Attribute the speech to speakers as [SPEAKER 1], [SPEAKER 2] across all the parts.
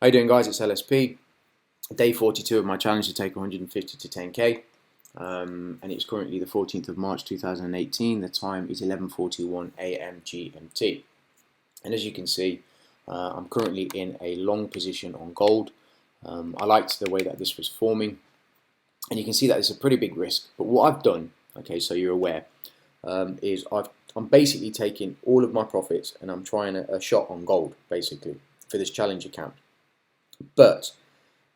[SPEAKER 1] How you doing, guys? It's LSP. Day 42 of my challenge to take 150 to 10k. And it's currently the 14th of March 2018. The time is 11:41 a.m. GMT. And as you can see, I'm currently in a long position on gold. I liked the way that this was forming. And you can see that it's a pretty big risk. But what I've done, okay, so you're aware, is I'm basically taking all of my profits and I'm trying a shot on gold, basically, for this challenge account. But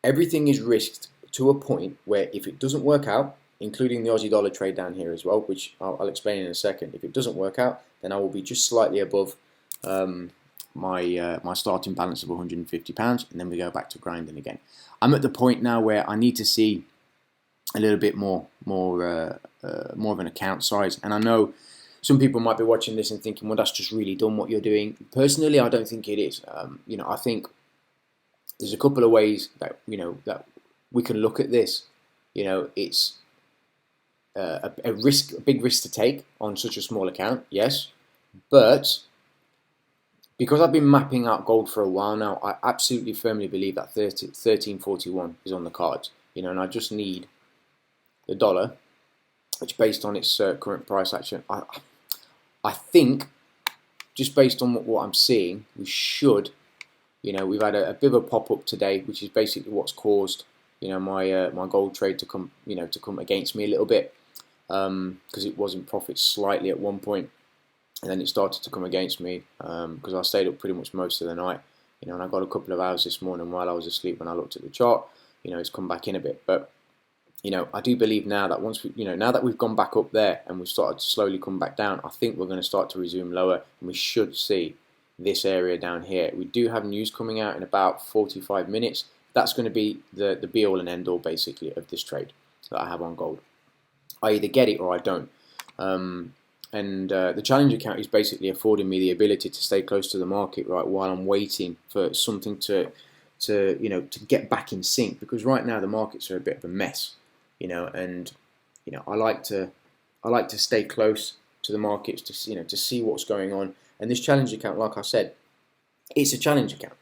[SPEAKER 1] everything is risked to a point where if it doesn't work out, including the Aussie dollar trade down here as well, which I'll explain in a second, if it doesn't work out, then I will be just slightly above my starting balance of £150, and then we go back to grinding again. I'm at the point now where I need to see a little bit more of an account size, and I know some people might be watching this and thinking, well, that's just really dumb what you're doing. Personally, I don't think it is. I think there's a couple of ways that that we can look at this. It's a big risk to take on such a small account, yes, but because I've been mapping out gold for a while now, I absolutely firmly believe that 1341 is on the cards. And I just need the dollar, which based on its current price action, I think just based on what I'm seeing, we should. We've had a bit of a pop up today, which is basically what's caused my gold trade to come against me a little bit, because it was in profit slightly at one point, and then it started to come against me because I stayed up pretty much most of the night, and I got a couple of hours this morning while I was asleep when I looked at the chart. It's come back in a bit, but I do believe now that once now that we've gone back up there and we've started to slowly come back down, I think we're going to start to resume lower, and we should see this area down here. We do have news coming out in about 45 minutes. That's going to be the be all and end all basically of this trade that I have on gold. I either get it or I don't. The challenge account is basically affording me the ability to stay close to the market, right, while I'm waiting for something to get back in sync, because right now the markets are a bit of a mess, and I like to stay close to the markets to see what's going on. And this challenge account, like I said, it's a challenge account.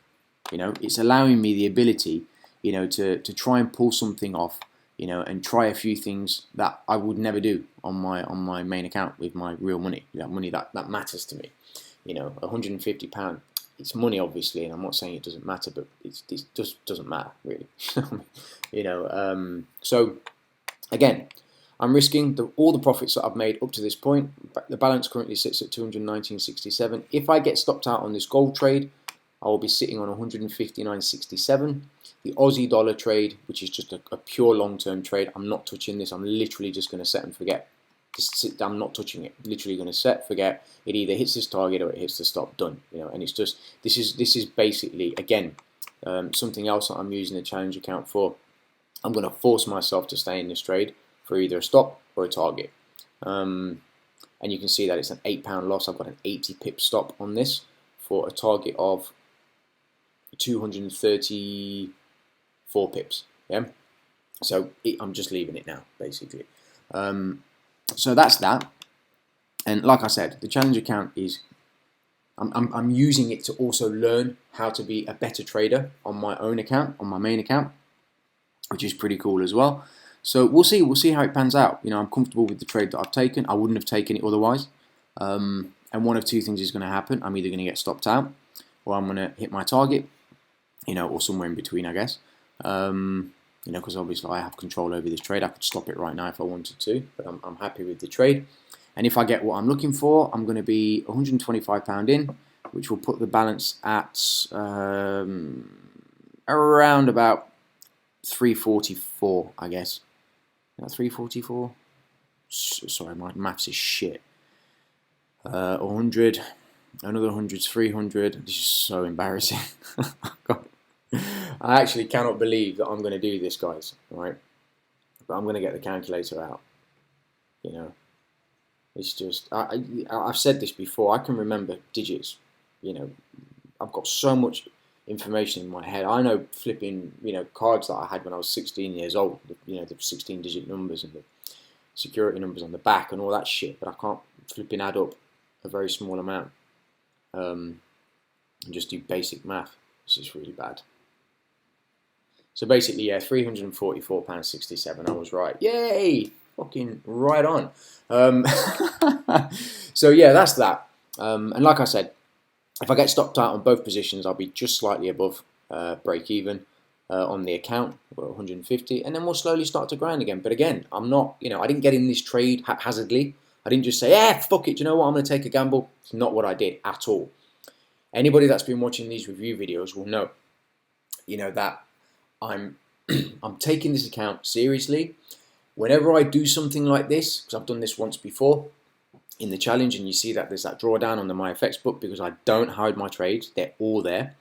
[SPEAKER 1] It's allowing me the ability, to try and pull something off, and try a few things that I would never do on my main account with my real money, money that matters to me. £150, it's money obviously, and I'm not saying it doesn't matter, but it just doesn't matter really. So again, I'm risking all the profits that I've made up to this point. The balance currently sits at 219.67. If I get stopped out on this gold trade, I will be sitting on 159.67. The Aussie dollar trade, which is just a pure long-term trade, I'm not touching this. I'm literally just going to set and forget. I'm not touching it. Literally going to set, forget. It either hits this target or it hits the stop. Done. And it's just this is basically again something else that I'm using the challenge account for. I'm going to force myself to stay in this trade for either a stop or a target. And you can see that it's an £8 loss. I've got an 80 pip stop on this for a target of 234 pips. Yeah. So I'm just leaving it now, basically. So that's that. And like I said, the challenge account is I'm using it to also learn how to be a better trader on my own account, on my main account, which is pretty cool as well. So we'll see how it pans out. I'm comfortable with the trade that I've taken. I wouldn't have taken it otherwise. And one of two things is going to happen. I'm either going to get stopped out, or I'm going to hit my target, or somewhere in between, I guess. Because obviously I have control over this trade. I could stop it right now if I wanted to, but I'm happy with the trade. And if I get what I'm looking for, I'm going to be £125 in, which will put the balance at around about 344, I guess. 344. Sorry, my maths is shit. 100, another 100's 300. This is so embarrassing. I actually cannot believe that I'm going to do this, guys. Right, but I'm going to get the calculator out. It's just I've said this before. I can remember digits. I've got so much information in my head. I know flipping, cards that I had when I was 16 years old. The 16-digit numbers and the security numbers on the back and all that shit. But I can't flipping add up a very small amount and just do basic math. This is really bad. So basically, yeah, £344.67. I was right. Yay! Fucking right on. So yeah, that's that. And like I said, if I get stopped out on both positions, I'll be just slightly above break even on the account, or 150, and then we'll slowly start to grind again. But again, I'm not, I didn't get in this trade haphazardly. I didn't just say, yeah, fuck it, you know what, I'm going to take a gamble. It's not what I did at all. Anybody that's been watching these review videos will know, that I'm I'm taking this account seriously. Whenever I do something like this, because I've done this once before in the challenge, and you see that there's that drawdown on the MyFX book because I don't hide my trades, they're all there.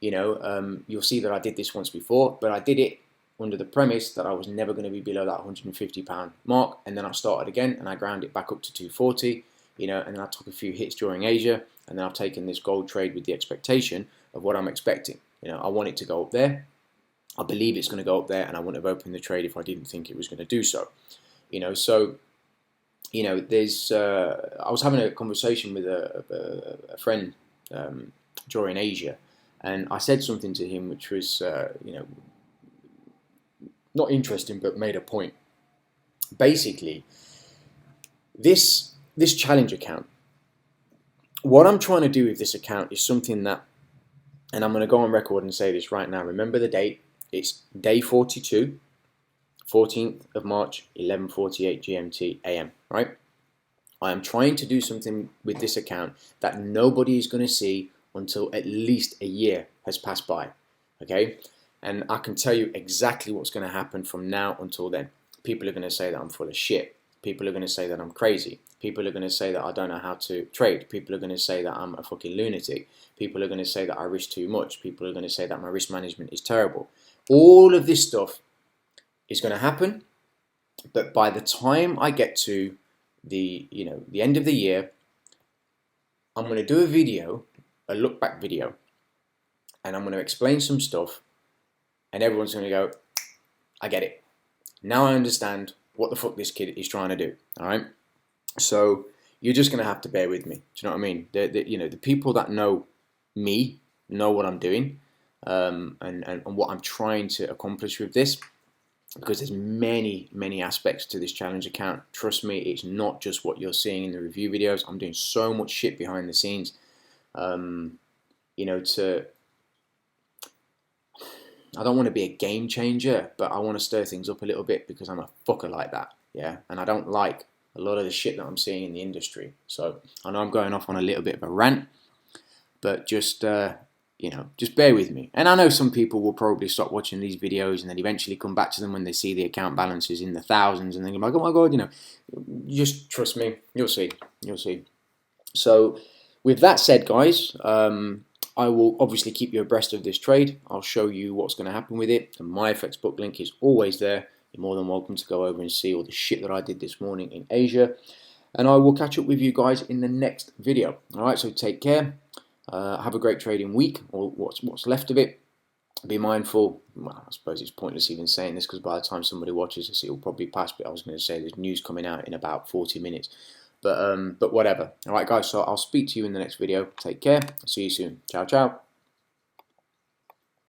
[SPEAKER 1] You'll see that I did this once before, but I did it under the premise that I was never going to be below that £150 mark, and then I started again and I ground it back up to 240, and then I took a few hits during Asia, and then I've taken this gold trade with the expectation of what I'm expecting. I want it to go up there. I believe it's going to go up there, and I wouldn't have opened the trade if I didn't think it was going to do so. There's I was having a conversation with a friend during Asia, and I said something to him which was not interesting, but made a point. Basically, this challenge account, what I'm trying to do with this account is something that, and I'm going to go on record and say this right now. Remember the date. It's day 42, 14th of March, 11:48 GMT AM, right? I am trying to do something with this account that nobody is going to see until at least a year has passed by, okay? And I can tell you exactly what's going to happen from now until then. People are going to say that I'm full of shit. People are going to say that I'm crazy. People are going to say that I don't know how to trade. People are going to say that I'm a fucking lunatic. People are going to say that I risk too much. People are going to say that my risk management is terrible. All of this stuff is going to happen, but by the time I get to the end of the year, I'm going to do a video, a look back video, and I'm going to explain some stuff, and everyone's going to go, I get it. Now I understand what the fuck this kid is trying to do. All right. So you're just going to have to bear with me. Do you know what I mean? The people that know me know what I'm doing, and what I'm trying to accomplish with this, because there's many aspects to this challenge account. Trust me, it's not just what you're seeing in the review videos. I'm doing so much shit behind the scenes, I don't want to be a game changer, but I want to stir things up a little bit because I'm a fucker like that, yeah? And I don't like a lot of the shit that I'm seeing in the industry. So I know I'm going off on a little bit of a rant, but just bear with me. And I know some people will probably stop watching these videos and then eventually come back to them when they see the account balances in the thousands, and they're like, oh my God, just trust me, you'll see. So with that said, guys, I will obviously keep you abreast of this trade. I'll show you what's going to happen with it. The MyFX book link is always there. You're more than welcome to go over and see all the shit that I did this morning in Asia. And I will catch up with you guys in the next video. All right, so take care. Have a great trading week, or what's left of it. Be mindful. Well, I suppose it's pointless even saying this because by the time somebody watches this, it will probably pass. But I was going to say there's news coming out in about 40 minutes. But whatever. All right, guys. So I'll speak to you in the next video. Take care. See you soon. Ciao, ciao.